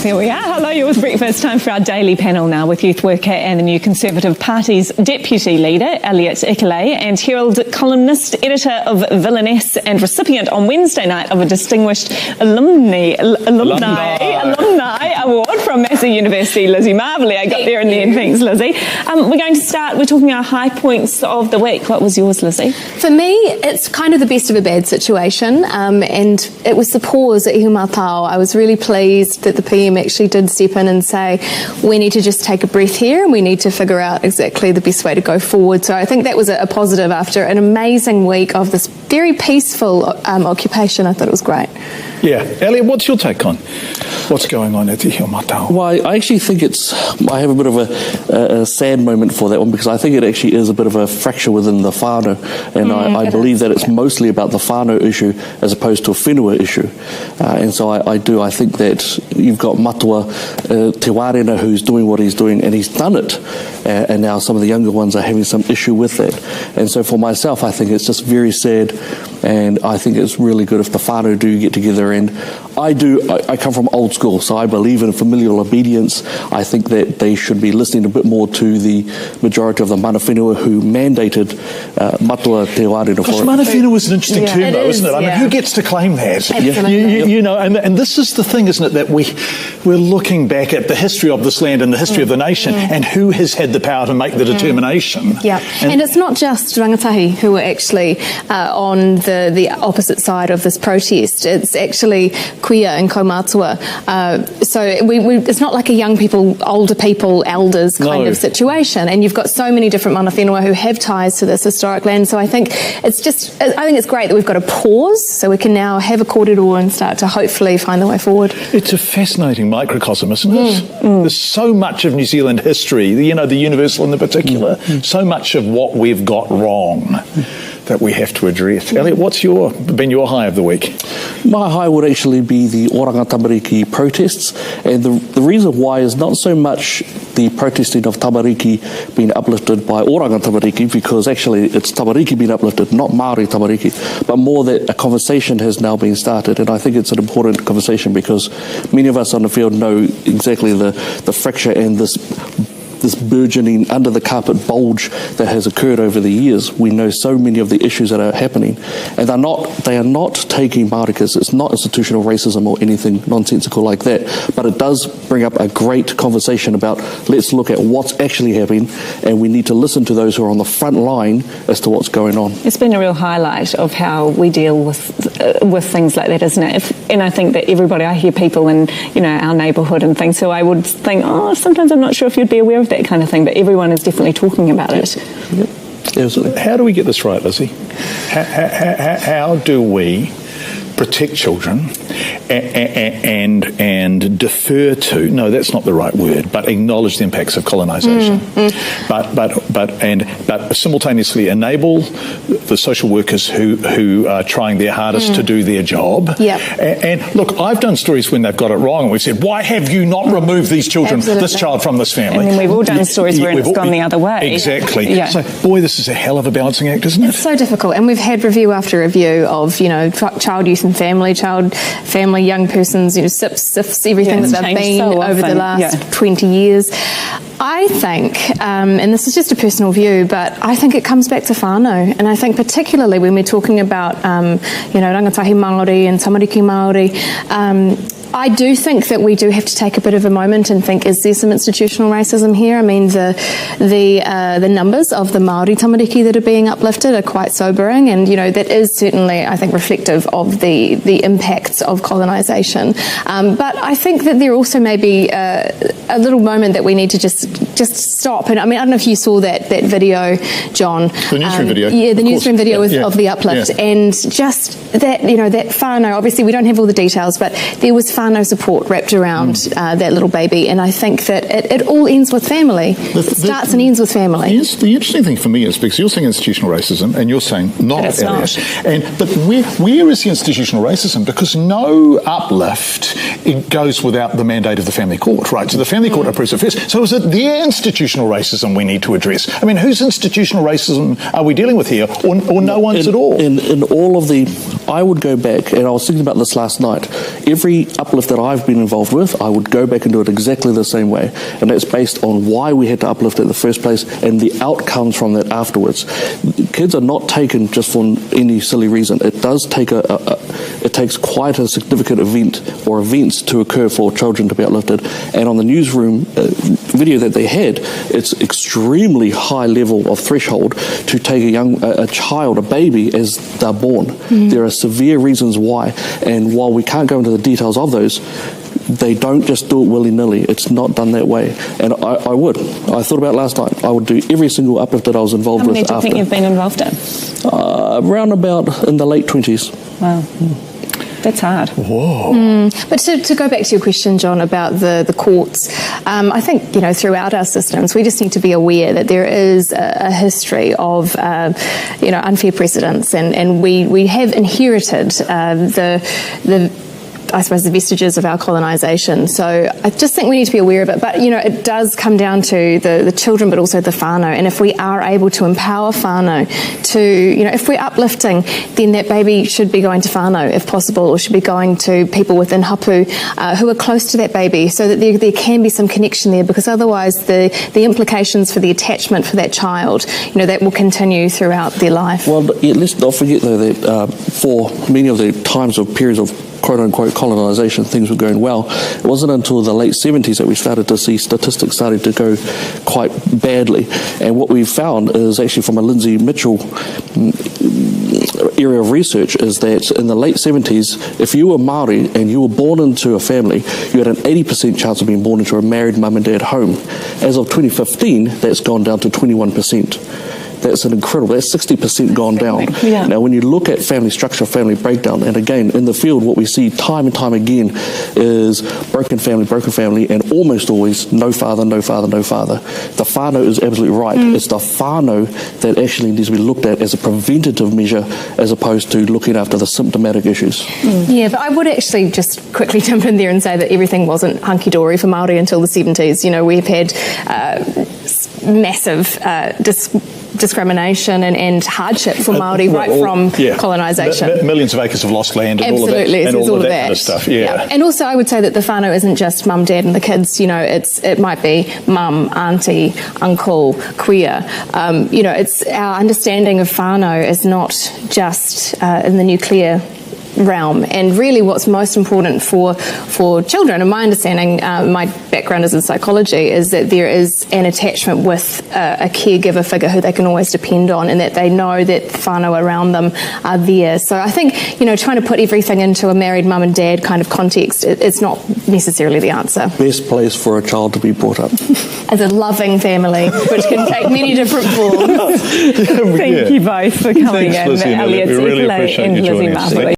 Here we are. Hello, you're with Breakfast. Time for our daily panel now with youth worker and the New Conservative Party's deputy leader, Elliot Ikilei, and Herald columnist, editor of Villainess, and recipient on Wednesday night of a distinguished alumni award from Massey University, Lizzie Marvelly. I got there in the end. Thanks, Lizzie. We're going to start. We're talking our high points of the week. What was yours, Lizzie? For me, it's kind of the best of a bad situation, and it was the pause at Ihumātao. I was really pleased that the PM actually did step in and say, we need to just take a breath here and we need to figure out exactly the best way to go forward. So I think that was a positive after an amazing week of this very peaceful occupation. I thought it was great. Yeah. Elliot, what's your take on what's going on at the Ihumātao? Well, I actually think I have a bit of a sad moment for that one, because I think it actually is a bit of a fracture within the whānau, and I believe that it's mostly about the whānau issue as opposed to a whenua issue. And so I think that you've got Matua Te Wārena who's doing what he's doing, and he's done it, and now some of the younger ones are having some issue with that. And so for myself, I think it's just very sad, and I think it's really good if the whānau do get together. And I come from old school, so I believe in familial obedience. I think that they should be listening a bit more to the majority of the mana whenua who mandated Matua Te Wārena for it. Mana whenua is an interesting term, though, isn't it? I mean, who gets to claim that? You know, and this is the thing, isn't it, that we're looking back at the history of this land and the history of the nation, and who has had the power to make the determination. Yeah, and it's not just rangatahi who are actually on the opposite side of this protest. It's actually queer and kaumātua. So it's not like a young people, older people, elders kind of situation. And you've got so many different mana whenua who have ties to this historic land. So I think it's great that we've got a pause, so we can now have a kōrero and start to hopefully find the way forward. It's a fascinating microcosm, isn't it? There's so much of New Zealand history, you know, the universal in the particular, so much of what we've got wrong that we have to address. Elliot, what's been your high of the week? My high would actually be the Oranga Tamariki protests, and the reason why is not so much the protesting of Tamariki being uplifted by Oranga Tamariki, because actually it's Tamariki being uplifted, not Māori Tamariki, but more that a conversation has now been started. And I think it's an important conversation because many of us on the field know exactly the fracture and this burgeoning under the carpet bulge that has occurred over the years. We know so many of the issues that are happening, and they are not taking Māoris. It's not institutional racism or anything nonsensical like that, but it does bring up a great conversation about let's look at what's actually happening, and we need to listen to those who are on the front line as to what's going on. It's been a real highlight of how we deal with things like that, isn't it? And I think that I hear people in our neighbourhood and things, so I would think, sometimes I'm not sure if you'd be aware of that kind of thing, but everyone is definitely talking about it. Yep. Absolutely. How do we get this right, Lizzie? How do we protect children and defer to, no, that's not the right word, but acknowledge the impacts of colonisation, but simultaneously enable the social workers who are trying their hardest to do their job. And look, I've done stories when they've got it wrong, and we've said, why have you not removed these children, this child from this family? And then we've all done stories where it's gone the other way. Exactly. Yeah. So, boy, this is a hell of a balancing act, isn't it? It's so difficult, and we've had review after review of, child, youth and family, young persons, SIFs, everything that they've been over the last 20 years. I think, and this is just a personal view, but I think it comes back to whānau, and I think particularly when we're talking about, rangatahi Māori and tamariki Māori, I do think that we do have to take a bit of a moment and think, is there some institutional racism here? I mean, the numbers of the Māori tamariki that are being uplifted are quite sobering, and that is certainly, I think, reflective of the impacts of colonisation. But I think that there also may be a little moment that we need to just stop. And I mean, I don't know if you saw that video, John. The newsroom video. Yeah, the newsroom video of the uplift, and just that that whānau. Obviously, we don't have all the details, but there was whānau support wrapped around that little baby, and I think that it all ends with family. It starts and ends with family. Yes, the interesting thing for me is because you're saying institutional racism and you're saying not. It's not. But where is the institutional racism? Because no uplift goes without the mandate of the family court, right? So the family court approves it first. So is it their institutional racism we need to address? I mean, whose institutional racism are we dealing with here, or no one's at all? In all of the, I would go back, and I was thinking about this last night, every uplift that I've been involved with, I would go back and do it exactly the same way. And that's based on why we had to uplift it in the first place and the outcomes from that afterwards. Kids are not taken just for any silly reason. It does take it takes quite a significant event or events to occur for children to be uplifted. And on the newsroom video that they had, it's extremely high level of threshold to take a child, a baby, as they're born. There are severe reasons why, and while we can't go into the details of those, they don't just do it willy-nilly. It's not done that way. And I thought about it last night. I would do every single uplift that I was involved with after. How many do you think you've been involved in? Around about in the late 20s. Wow. That's hard. Whoa. But to go back to your question, John, about the courts, I think, throughout our systems, we just need to be aware that there is a history of, unfair precedents, and we have inherited I suppose, the vestiges of our colonisation. So I just think we need to be aware of it. But, it does come down to the children, but also the whānau. And if we are able to empower whānau to, if we're uplifting, then that baby should be going to whānau if possible, or should be going to people within hapu who are close to that baby, so that there can be some connection there, because otherwise the implications for the attachment for that child, that will continue throughout their life. Well, let's not forget, though, that for many of the times of periods of quote-unquote colonisation, things were going well. It wasn't until the late 70s that we started to see statistics starting to go quite badly. And what we found is actually from a Lindsay Mitchell area of research is that in the late 70s, if you were Māori and you were born into a family, you had an 80% chance of being born into a married mum and dad home. As of 2015, that's gone down to 21%. That's an incredible, that's 60% gone down. Yeah. Now, when you look at family structure, family breakdown, and again, in the field, what we see time and time again is broken family, and almost always no father, no father, no father. The whānau is absolutely right. It's the whānau that actually needs to be looked at as a preventative measure as opposed to looking after the symptomatic issues. Yeah, but I would actually just quickly jump in there and say that everything wasn't hunky-dory for Māori until the 70s. We've had massive discrimination and hardship for Māori from colonisation. Millions of acres of lost land and absolutely, all of that kind of stuff. Yeah. And also I would say that the whānau isn't just mum, dad and the kids. It might be mum, auntie, uncle, queer. It's our understanding of whānau is not just in the nuclear realm, and really what's most important for children, and my understanding, my background is in psychology, is that there is an attachment with a caregiver figure who they can always depend on, and that they know that whānau around them are there. So I think trying to put everything into a married mum and dad kind of context, it's not necessarily the answer. Best place for a child to be brought up. As a loving family, which can take many different forms. Thank you both for coming in, Lizzie, Elliot Ikilei and Lizzie Marvelly.